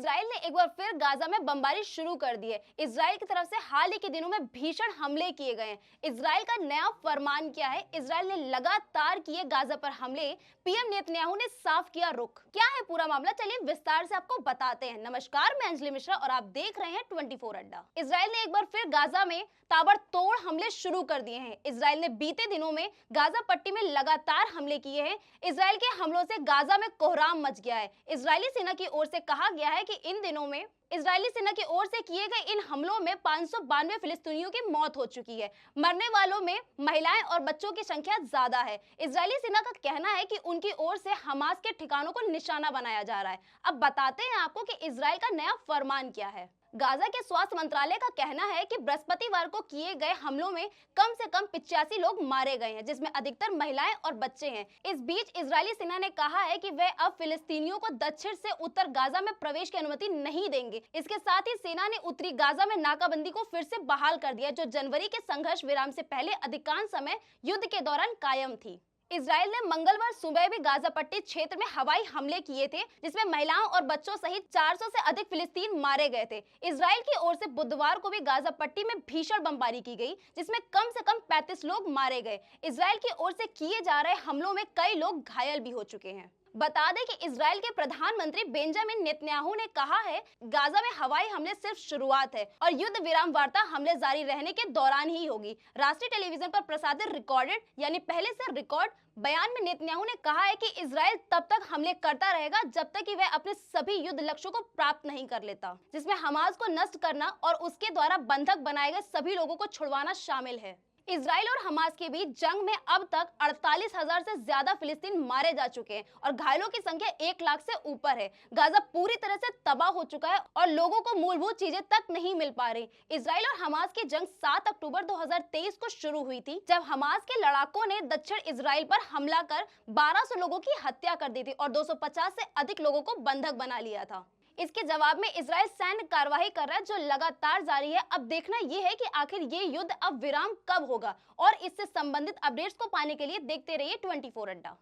Israel ने एक बार फिर गाजा में बमबारी शुरू कर दी है। इजराइल की तरफ से हाल ही के दिनों में भीषण हमले किए गए हैं। इजराइल का नया फरमान क्या है? इजराइल ने लगातार किए गाजा पर हमले, पीएम नेतन्याहू ने साफ किया रुख। क्या है पूरा मामला? चलिए विस्तार से आपको बताते हैं। नमस्कार, मैं अंजलि मिश्रा और आप देख रहे हैं 24 अड्डा। इजराइल ने एक बार फिर गाजा में ताबड़तोड़ हमले शुरू कर दिए हैं। इजराइल ने बीते दिनों में गाजा पट्टी में लगातार हमले किए हैं। इजराइल के हमलों से गाजा में कोहराम मच गया है। इजरायली सेना की ओर से कहा गया है कि इन दिनों में इजरायली सेना की ओर से किए गए इन हमलों में 592 फिलिस्तीनियों की मौत हो चुकी है। मरने वालों में महिलाएं और बच्चों की संख्या ज्यादा है। इजरायली सेना का कहना है कि उनकी ओर से हमास के ठिकानों को निशाना बनाया जा रहा है। अब बताते हैं आपको कि इजराइल का नया फरमान क्या है। गाजा के स्वास्थ्य मंत्रालय का कहना है कि बृहस्पतिवार को किए गए हमलों में कम से कम 85 लोग मारे गए हैं, जिसमें अधिकतर महिलाएं और बच्चे हैं। इस बीच इजरायली सेना ने कहा है कि वे अब फिलिस्तीनियों को दक्षिण से उत्तर गाजा में प्रवेश की अनुमति नहीं देंगे। इसके साथ ही सेना ने उत्तरी गाजा में नाकाबंदी को फिर से बहाल कर दिया, जो जनवरी के संघर्ष विराम से पहले अधिकांश समय युद्ध के दौरान कायम थी। इजराइल ने मंगलवार सुबह भी गाजा पट्टी क्षेत्र में हवाई हमले किए थे, जिसमें महिलाओं और बच्चों सहित 400 से अधिक फिलिस्तीन मारे गए थे। इजराइल की ओर से बुधवार को भी गाजा पट्टी में भीषण बमबारी की गई, जिसमें कम से कम 35 लोग मारे गए। इजराइल की ओर से किए जा रहे हमलों में कई लोग घायल भी हो चुके हैं। बता दें कि इजराइल के प्रधानमंत्री बेंजामिन नेतन्याहू ने कहा है, गाजा में हवाई हमले सिर्फ शुरुआत है और युद्ध विराम वार्ता हमले जारी रहने के दौरान ही होगी। राष्ट्रीय टेलीविजन पर प्रसारित रिकॉर्डेड यानी पहले से रिकॉर्ड बयान में नेतन्याहू ने कहा है कि इजराइल तब तक हमले करता रहेगा जब तक कि वह अपने सभी युद्ध लक्ष्यों को प्राप्त नहीं कर लेता, जिसमें हमास को नष्ट करना और उसके द्वारा बंधक बनाए गए सभी लोगों को छुड़वाना शामिल है। इजराइल और हमास के बीच जंग में अब तक 48,000 से ज्यादा फिलिस्तीन मारे जा चुके हैं और घायलों की संख्या 1 लाख से ऊपर है। गाजा पूरी तरह से तबाह हो चुका है और लोगों को मूलभूत चीजें तक नहीं मिल पा रही। इजराइल और हमास की जंग 7 अक्टूबर 2023 को शुरू हुई थी, जब हमास के लड़ाकों ने दक्षिण इजराइल पर हमला कर 1200 लोगों की हत्या कर दी थी और 250 से अधिक लोगों को बंधक बना लिया था। इसके जवाब में इजराइल सैन्य कार्रवाई कर रहा है, जो लगातार जारी है। अब देखना यह है कि आखिर ये युद्ध अब विराम कब होगा, और इससे संबंधित अपडेट्स को पाने के लिए देखते रहिए 24 अड्डा।